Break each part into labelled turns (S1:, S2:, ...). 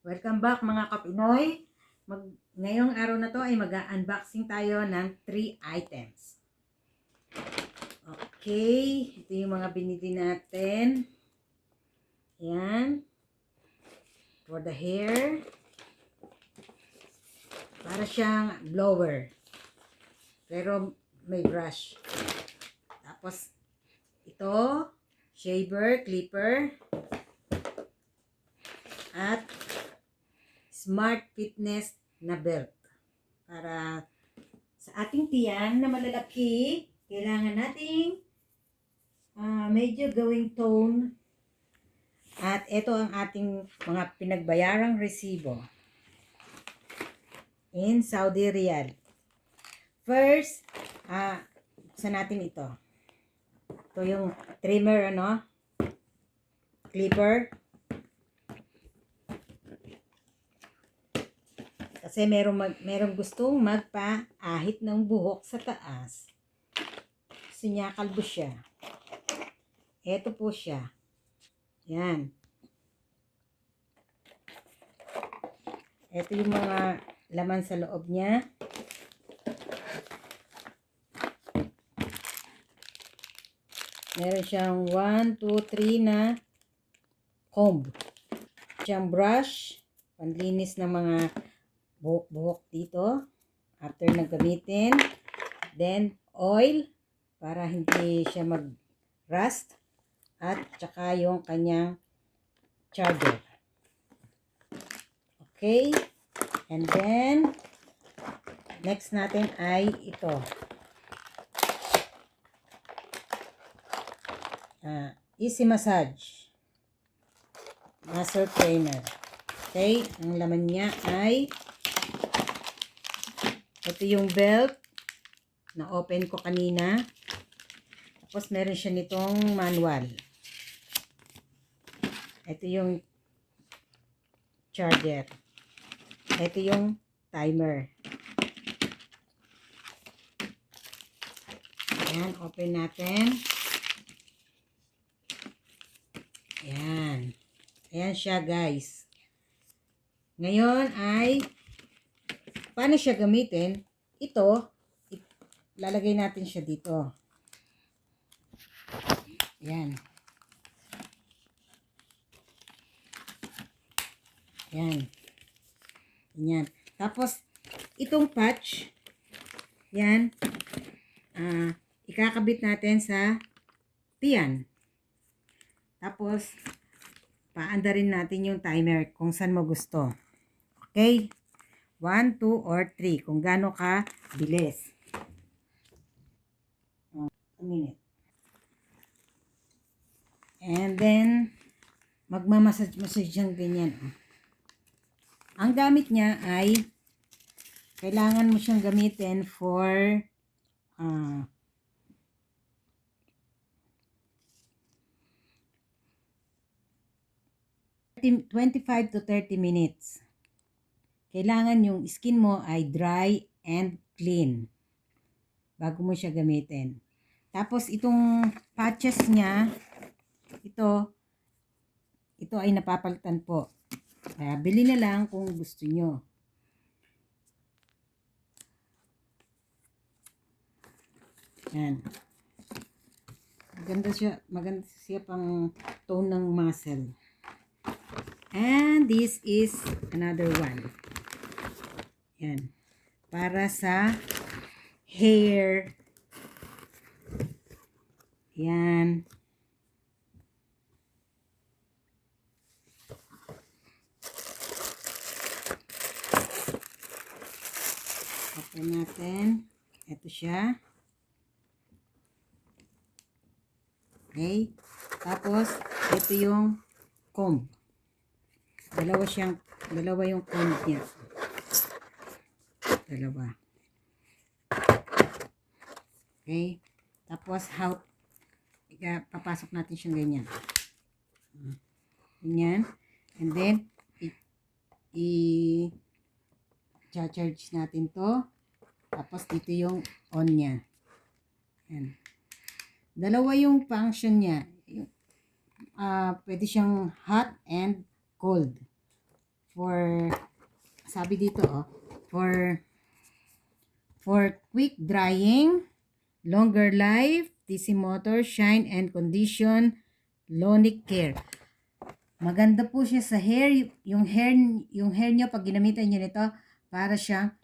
S1: Welcome back mga kapinoy. Ngayong araw na to ay mag-unboxing tayo ng 3 items. Okay, ito yung mga binili natin. Ayan. For the hair. Para siyang blower. Pero may brush. Tapos ito, shaver, clipper. At smart fitness na belt. Para sa ating tiyan na malalaki, kailangan nating medyo gawing tone. At ito ang ating mga pinagbayarang resibo in Saudi Riyal. First, buksan natin ito. Ito yung trimmer, clipper. Kasi merong gustong magpa-ahit ng buhok sa taas. Gusto niya, kalbo siya. Ito po siya. Yan. Ito yung mga laman sa loob niya. Meron siyang 1, 2, 3 na comb. Siyang brush. Panlinis ng mga buhok-buhok dito after nagamitin. Then oil para hindi siya mag-rust, at saka yung kanyang charger. Okay, and then next natin ay ito, easy massage muscle trainer. Okay, ang laman niya ay ito yung belt na open ko kanina. Tapos meron siya nitong manual. Ito yung charger. Ito yung timer. Ayan, open natin. Ayan. Ayan siya, guys. Ngayon ay paano siya gamitin? Ito, lalagay natin siya dito. Yan. Yan. Yan. Tapos, itong patch, yan, ikakabit natin sa tiyan. Tapos, paandarin natin yung timer kung saan mo gusto. Okay? 1, 2, or 3. Kung gaano ka bilis. A minute. And then, magmamassage siyang ganyan. Ang gamit niya ay, kailangan mo siyang gamitin for 25 to 30 minutes. Kailangan yung skin mo ay dry and clean bago mo siya gamitin. Tapos itong patches niya, ito ay napapalitan po. Kaya bili na lang kung gusto nyo. Yan. Maganda siya pang tone ng muscle. And this is another one. Yan. Para sa hair. Yan. Open natin. Ito siya. Okay. Tapos, ito yung comb. Dalawa yung comb niya. Dalawa. Okay. Tapos, papasok natin siyang ganyan. Ganyan. And then, i-charge natin to. Tapos, dito yung on niya. Yan. Dalawa yung function niya. Pwede siyang hot and cold. for, sabi dito, for quick drying, longer life, DC motor, shine and condition, Lonic care. Maganda po siya sa hair, yung hair nyo pag ginamitan nyo nito, para siyang,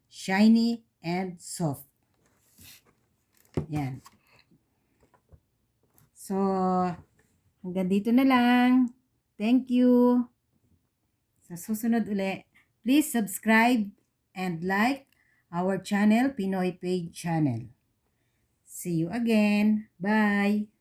S1: shiny and soft. Yan. So, hanggang dito na lang. Thank you. Sa susunod uli, please subscribe and like our channel, Pinoypage channel. See you again. Bye!